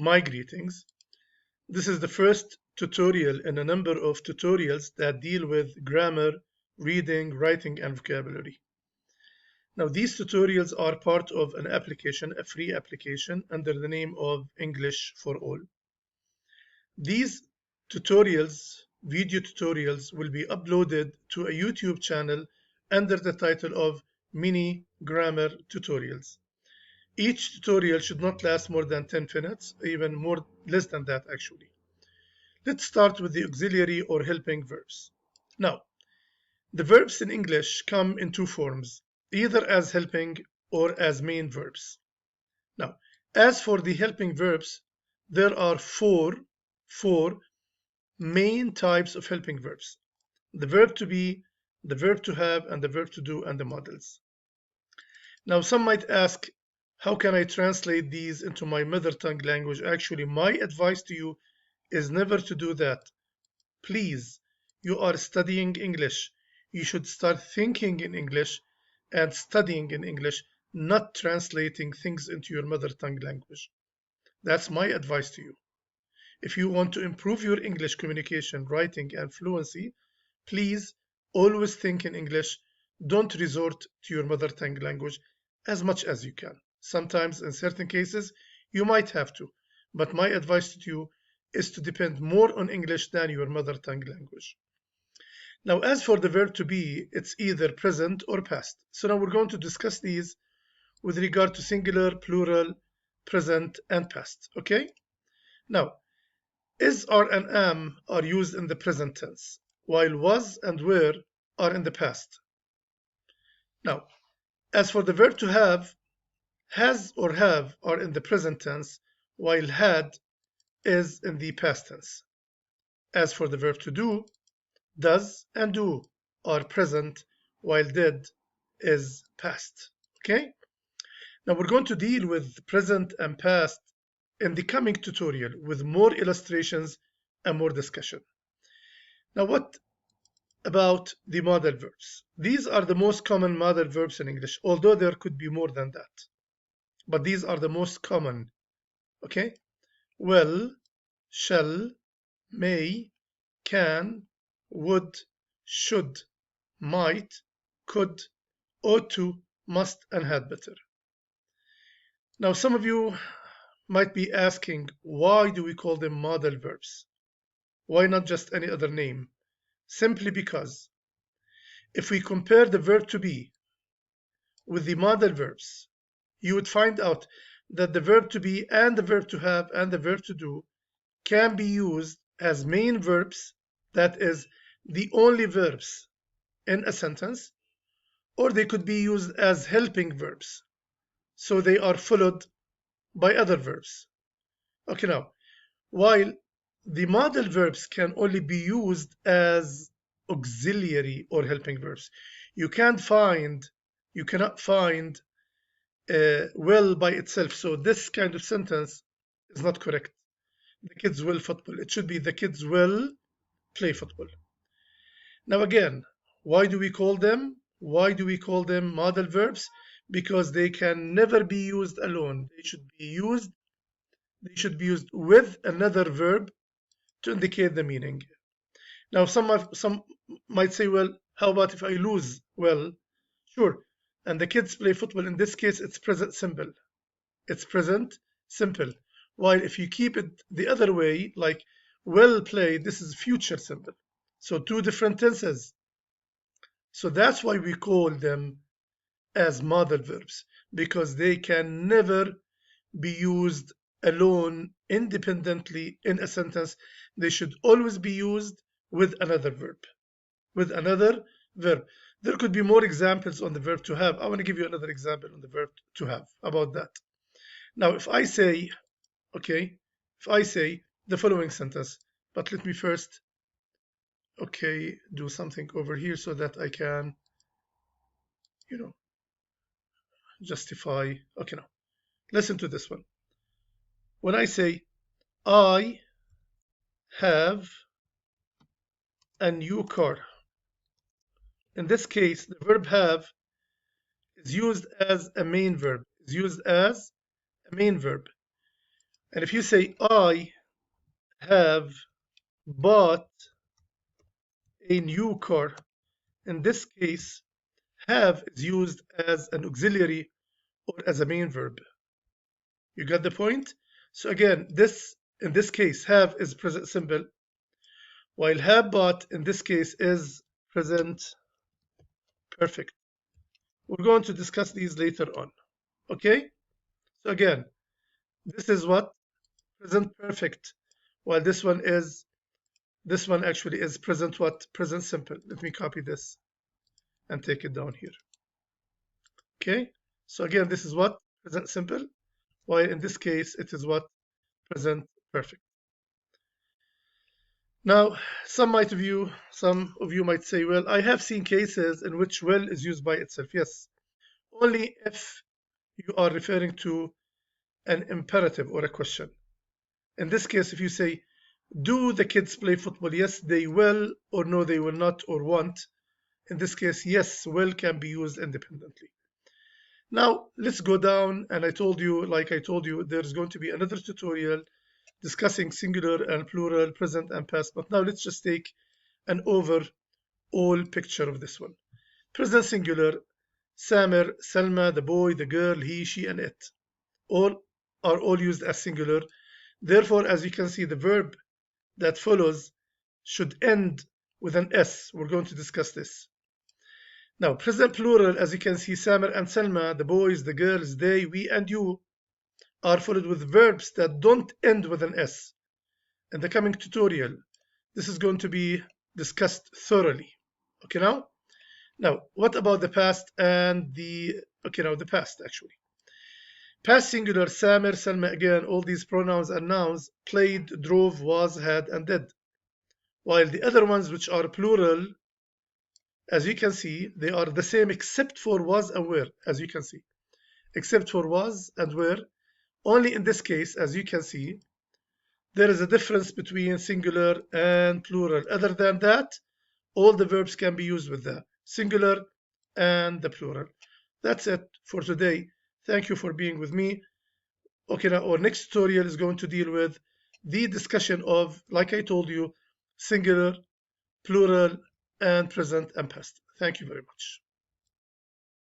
My greetings. This is the first tutorial in a number of tutorials that deal with grammar, reading, writing, and vocabulary. Now, these tutorials are part of an application, a free application, under the name of English for All. These tutorials, video tutorials, will be uploaded to a YouTube channel under the title of Mini Grammar Tutorials. Each tutorial should not last more than 10 minutes, even less than that actually. Let's start with the auxiliary or helping verbs. Now, the verbs in English come in two forms, either as helping or as main verbs. Now, as for the helping verbs, there are four main types of helping verbs: the verb to be, the verb to have, and the verb to do, and the models. Now, some might ask, how can I translate these into my mother tongue language? Actually, my advice to you is never to do that. Please, you are studying English. You should start thinking in English and studying in English, not translating things into your mother tongue language. That's my advice to you. If you want to improve your English communication, writing, and fluency, please always think in English. Don't resort to your mother tongue language as much as you can. Sometimes, in certain cases, you might have to, but my advice to you is to depend more on English than your mother tongue language. Now, as for the verb to be, it's either present or past. So now we're going to discuss these with regard to singular, plural, present, and past. Okay? Now, is, are, and am are used in the present tense, while was and were are in the past. Now, as for the verb to have, has or have are in the present tense, while had is in the past tense. As for the verb to do, does and do are present, while did is past. Okay? Now we're going to deal with present and past in the coming tutorial with more illustrations and more discussion. Now, what about the modal verbs? These are the most common modal verbs in English, although there could be more than that. But these are the most common. Okay? Will, shall, may, can, would, should, might, could, ought to, must, and had better. Now, some of you might be asking, why do we call them modal verbs? Why not just any other name? Simply because if we compare the verb to be with the modal verbs, you would find out that the verb to be and the verb to have and the verb to do can be used as main verbs, that is, the only verbs in a sentence, or they could be used as helping verbs, so they are followed by other verbs. Okay, now, while the modal verbs can only be used as auxiliary or helping verbs, you cannot find will by itself. So this kind of sentence is not correct. The kids will football. It should be the kids will play football. Now again, why do we call them modal verbs? Because they can never be used alone. They should be used with another verb to indicate the meaning. Now some might say, well, how about if I lose? Well, sure. And the kids play football. In this case, it's present simple. It's present simple. While if you keep it the other way, like will play, this is future simple. So two different tenses. So that's why we call them as modal verbs, because they can never be used alone, independently in a sentence. They should always be used with another verb. There could be more examples on the verb to have. I want to give you another example on the verb to have about that. Now, if I say the following sentence, but let me first, do something over here so that I can, justify. Okay, now, listen to this one. When I say, I have a new car, in this case, the verb have is used as a main verb. And if you say, I have bought a new car, in this case, have is used as an auxiliary or as a main verb. You got the point? So again, in this case, have is present simple, while have bought in this case is present perfect. We're going to discuss these later on. Okay? So again, this is what? Present perfect, while this one actually is present what? Present simple. Let me copy this and take it down here. Okay? So again, this is what? Present simple, while in this case, it is what? Present perfect. Now, some of you might say, well, I have seen cases in which will is used by itself. Yes, only if you are referring to an imperative or a question. In this case, if you say, do the kids play football? Yes, they will, or no, they will not, or won't. In this case, yes, will can be used independently. Now, let's go down, and like I told you, there's going to be another tutorial discussing singular and plural, present and past. But now let's just take an overall picture of this one. Present singular, Samir, Selma, the boy, the girl, he, she, and it. All are all used as singular. Therefore, as you can see, the verb that follows should end with an S. We're going to discuss this. Now, present plural, as you can see, Samir and Selma, the boys, the girls, they, we, and you, are followed with verbs that don't end with an S. In the coming tutorial, this is going to be discussed thoroughly. Okay, now, what about the past and the past actually. Past singular, Samir, Selma, again, all these pronouns and nouns, played, drove, was, had, and did. While the other ones, which are plural, as you can see, they are the same except for was and were, as you can see. Except for was and were. Only in this case, as you can see, there is a difference between singular and plural. Other than that, all the verbs can be used with the singular and the plural. That's it for today. Thank you for being with me. Okay, now our next tutorial is going to deal with the discussion of, like I told you, singular, plural, and present and past. Thank you very much.